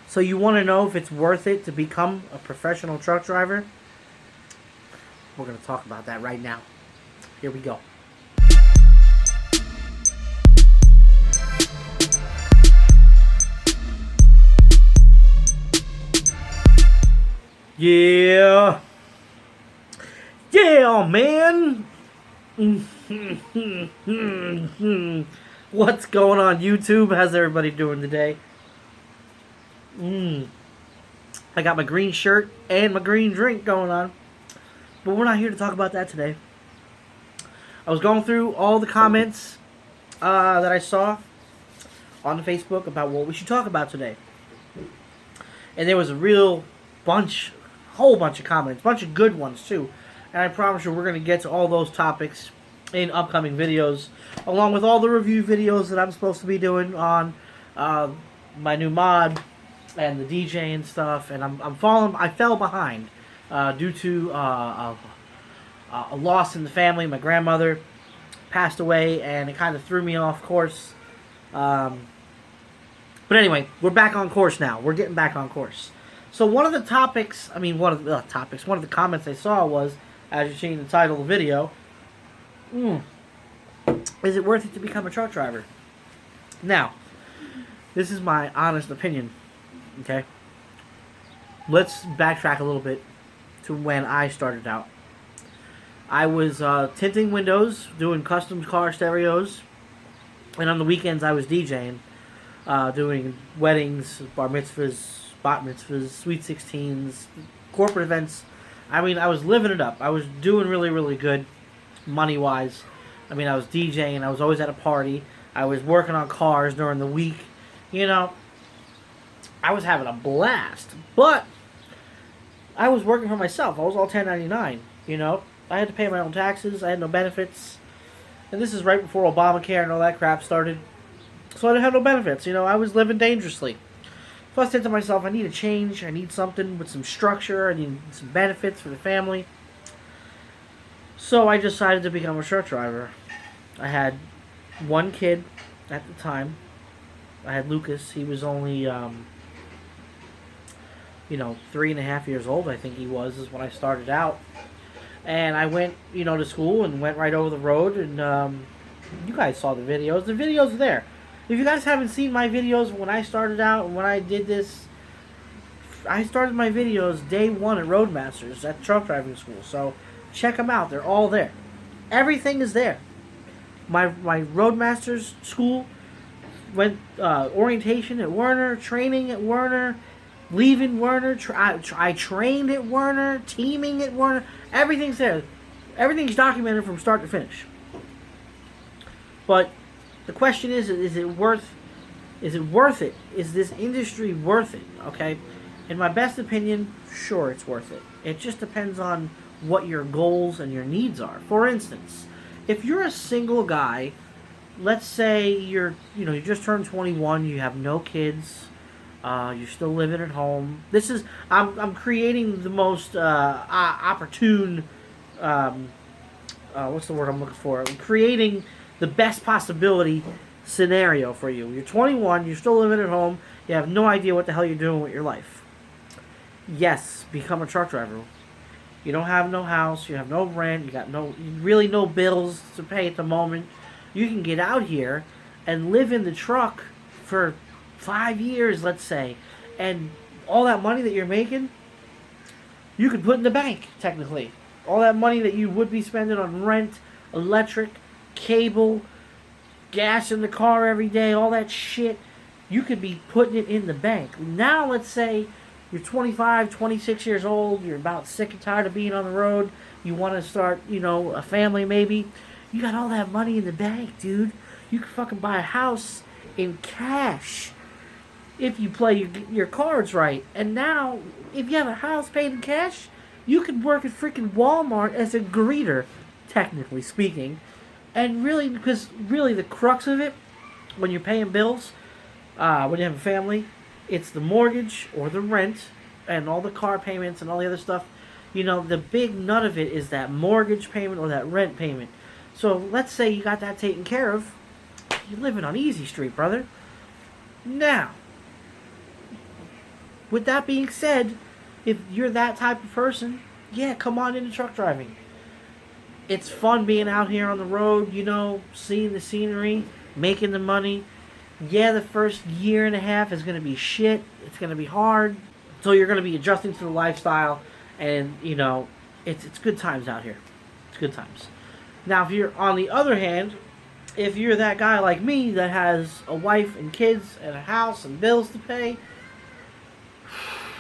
So you want to know if it's worth it to become a professional truck driver? We're going to talk about that right now. Here we go. Yeah. Yeah, man. What's going on YouTube? How's everybody doing today? I got my green shirt and my green drink going on. But we're not here to talk about that today. I was going through all the comments that I saw on the Facebook about what we should talk about today. And there was a whole bunch of comments, bunch of good ones too. And I promise you we're going to get to all those topics in upcoming videos, along with all the review videos that I'm supposed to be doing on my new mod and the DJ and stuff. And I fell behind due to a loss in the family. My grandmother passed away, and it kind of threw me off course. But anyway, we're back on course now. We're getting back on course. So one of the comments I saw was, as you see in the title of the video, is it worth it to become a truck driver? Now, this is my honest opinion, okay? Let's backtrack a little bit to when I started out. I was tinting windows, doing custom car stereos, and on the weekends I was DJing, doing weddings, bar mitzvahs, bat mitzvahs, sweet 16s, corporate events. I mean, I was living it up. I was doing really, really good money-wise. I mean, I was DJing. I was always at a party. I was working on cars during the week. You know, I was having a blast. But I was working for myself. I was all 1099, you know. I had to pay my own taxes. I had no benefits. And this is right before Obamacare and all that crap started. So I didn't have no benefits. You know, I was living dangerously. So I said to myself, I need a change. I need something with some structure. I need some benefits for the family. So I decided to become a truck driver. I had one kid at the time. I had Lucas. He was only, 3.5 years old, I think he was, is when I started out. And I went, to school and went right over the road. And you guys saw the videos. The videos are there. If you guys haven't seen my videos when I started out and when I did this, I started my videos day one at Roadmasters at truck driving school. So check them out. They're all there. Everything is there. My Roadmasters school went orientation at Werner, training at Werner, leaving Werner. I trained at Werner, teaming at Werner. Everything's there. Everything's documented from start to finish. But the question is it worth it? Is this industry worth it? Okay? In my best opinion, sure, it's worth it. It just depends on what your goals and your needs are. For instance, if you're a single guy, let's say you just turned 21, you have no kids, you're still living at home. I'm creating the most opportune, what's the word I'm looking for? I'm creating the best possibility scenario for you. You're 21, you're still living at home, you have no idea what the hell you're doing with your life. Yes, become a truck driver. You don't have no house, you have no rent, you got really no bills to pay at the moment. You can get out here and live in the truck for 5 years, let's say, and all that money that you're making, you could put in the bank, technically. All that money that you would be spending on rent, electric, cable, gas in the car every day, all that shit, you could be putting it in the bank. Now, let's say you're 25, 26 years old, you're about sick and tired of being on the road, you want to start, a family maybe. You got all that money in the bank, dude. You can fucking buy a house in cash if you play your cards right. And now, if you have a house paid in cash, you could work at freaking Walmart as a greeter, technically speaking. And really, because really the crux of it, when you're paying bills, when you have a family, it's the mortgage or the rent and all the car payments and all the other stuff. The big nut of it is that mortgage payment or that rent payment. So let's say you got that taken care of. You're living on easy street, brother. Now, with that being said, if you're that type of person, yeah, come on into truck driving. It's fun being out here on the road, seeing the scenery, making the money. Yeah, the first year and a half is going to be shit. It's going to be hard. So you're going to be adjusting to the lifestyle. And, it's good times out here. It's good times. Now, if you're, on the other hand, if you're that guy like me that has a wife and kids and a house and bills to pay,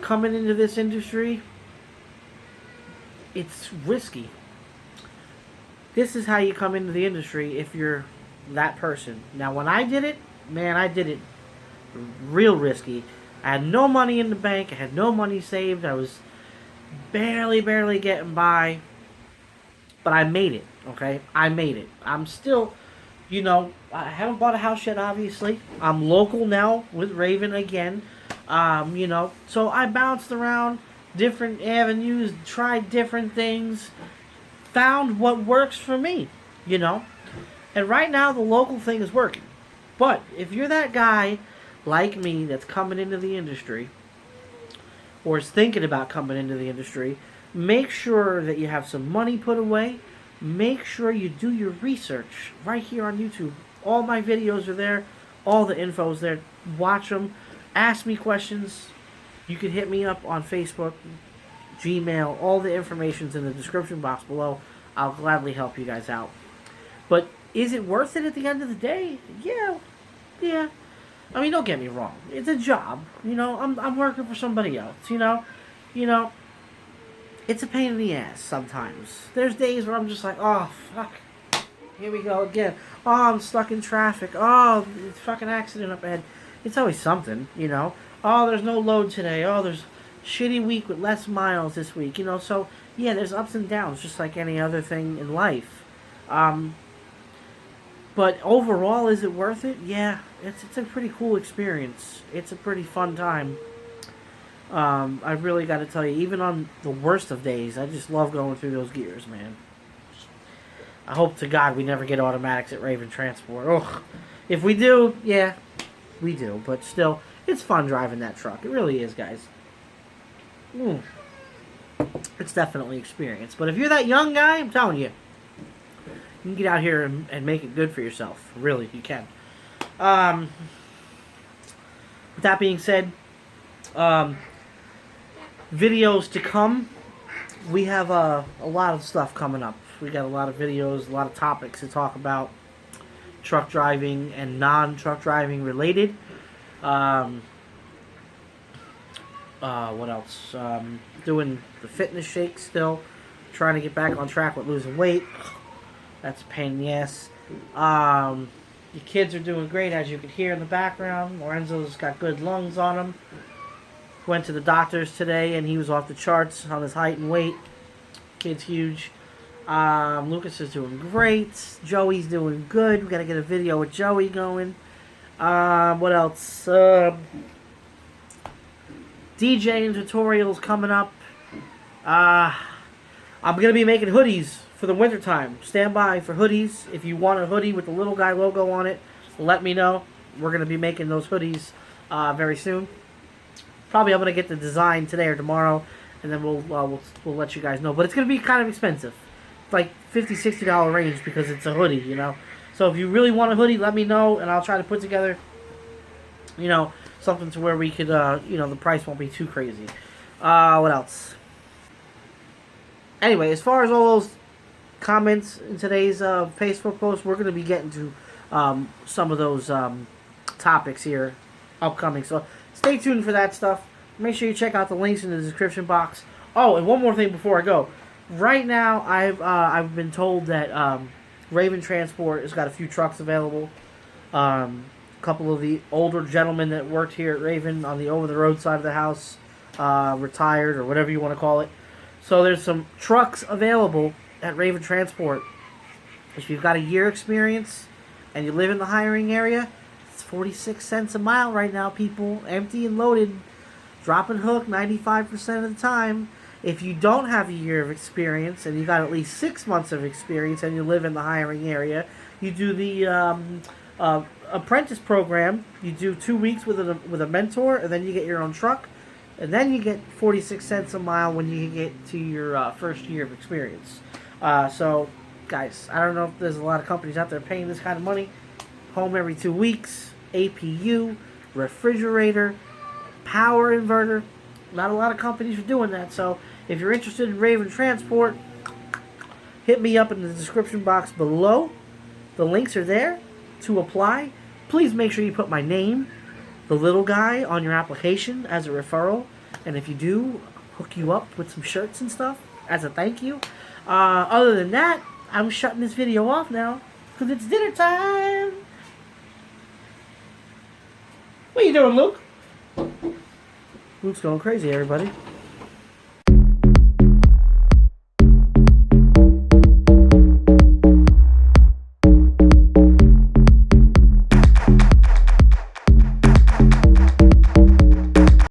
coming into this industry, it's risky. This is how you come into the industry if you're that person. Now, when I did it, man, I did it real risky. I had no money in the bank. I had no money saved. I was barely getting by. But I made it, okay? I made it. I'm still, I haven't bought a house yet, obviously. I'm local now with Raven again. So I bounced around different avenues, tried different things, found what works for me, And right now, the local thing is working. But if you're that guy like me that's coming into the industry, or is thinking about coming into the industry, make sure that you have some money put away. Make sure you do your research right here on YouTube. All my videos are there. All the info's there. Watch them. Ask me questions. You can hit me up on Facebook, Gmail. All the information's in the description box below. I'll gladly help you guys out. But is it worth it at the end of the day? Yeah. I mean, don't get me wrong. It's a job. I'm working for somebody else. It's a pain in the ass sometimes. There's days where I'm just like, oh, fuck. Here we go again. Oh, I'm stuck in traffic. Oh, it's fucking accident up ahead. It's always something, Oh, there's no load today. Oh, there's shitty week with less miles this week, So, yeah, there's ups and downs, just like any other thing in life. But overall, is it worth it? Yeah, it's a pretty cool experience. It's a pretty fun time. I really got to tell you, even on the worst of days, I just love going through those gears, man. I hope to God we never get automatics at Raven Transport. Ugh. If we do, yeah, we do. But still, it's fun driving that truck. It really is, guys. It's definitely experience. But if you're that young guy, I'm telling you, you can get out here and make it good for yourself. Really, you can. With that being said, videos to come. We have a lot of stuff coming up. We got a lot of videos, a lot of topics to talk about. Truck driving and non-truck driving related. What else? Doing the fitness shake still. Trying to get back on track with losing weight. That's a pain in the ass. The kids are doing great, as you can hear in the background. Lorenzo's got good lungs on him. Went to the doctor's today, and he was off the charts on his height and weight. Kid's huge. Lucas is doing great. Joey's doing good. We got to get a video with Joey going. What else? DJing tutorials coming up. I'm going to be making hoodies for the wintertime. Stand by for hoodies. If you want a hoodie with the little guy logo on it, let me know. We're going to be making those hoodies very soon. Probably I'm going to get the design today or tomorrow, and then we'll let you guys know. But it's going to be kind of expensive. Like $50, $60 range because it's a hoodie, So if you really want a hoodie, let me know, and I'll try to put together, something to where we could, the price won't be too crazy. What else? Anyway, as far as all those comments in today's Facebook post, we're going to be getting to some of those topics here upcoming. So stay tuned for that stuff. Make sure you check out the links in the description box. Oh, and one more thing before I go. Right now, I've been told that Raven Transport has got a few trucks available. A couple of the older gentlemen that worked here at Raven on the over-the-road side of the house retired, or whatever you want to call it. So there's some trucks available at Raven Transport. If you've got a year experience and you live in the hiring area, it's 46 cents a mile right now, people. Empty and loaded. Drop and hook 95% of the time. If you don't have a year of experience and you got at least 6 months of experience and you live in the hiring area, you do the apprentice program. You do 2 weeks with a mentor, and then you get your own truck. And then you get 46 cents a mile when you get to your first year of experience. So, guys, I don't know if there's a lot of companies out there paying this kind of money. Home every 2 weeks, APU, refrigerator, power inverter. Not a lot of companies are doing that. So, if you're interested in Raven Transport, hit me up in the description box below. The links are there to apply. Please make sure you put my name, the little guy, on your application as a referral. And if you do, hook you up with some shirts and stuff as a thank you. Other than that, I'm shutting this video off now because it's dinner time. What are you doing, Luke? Luke's going crazy, everybody.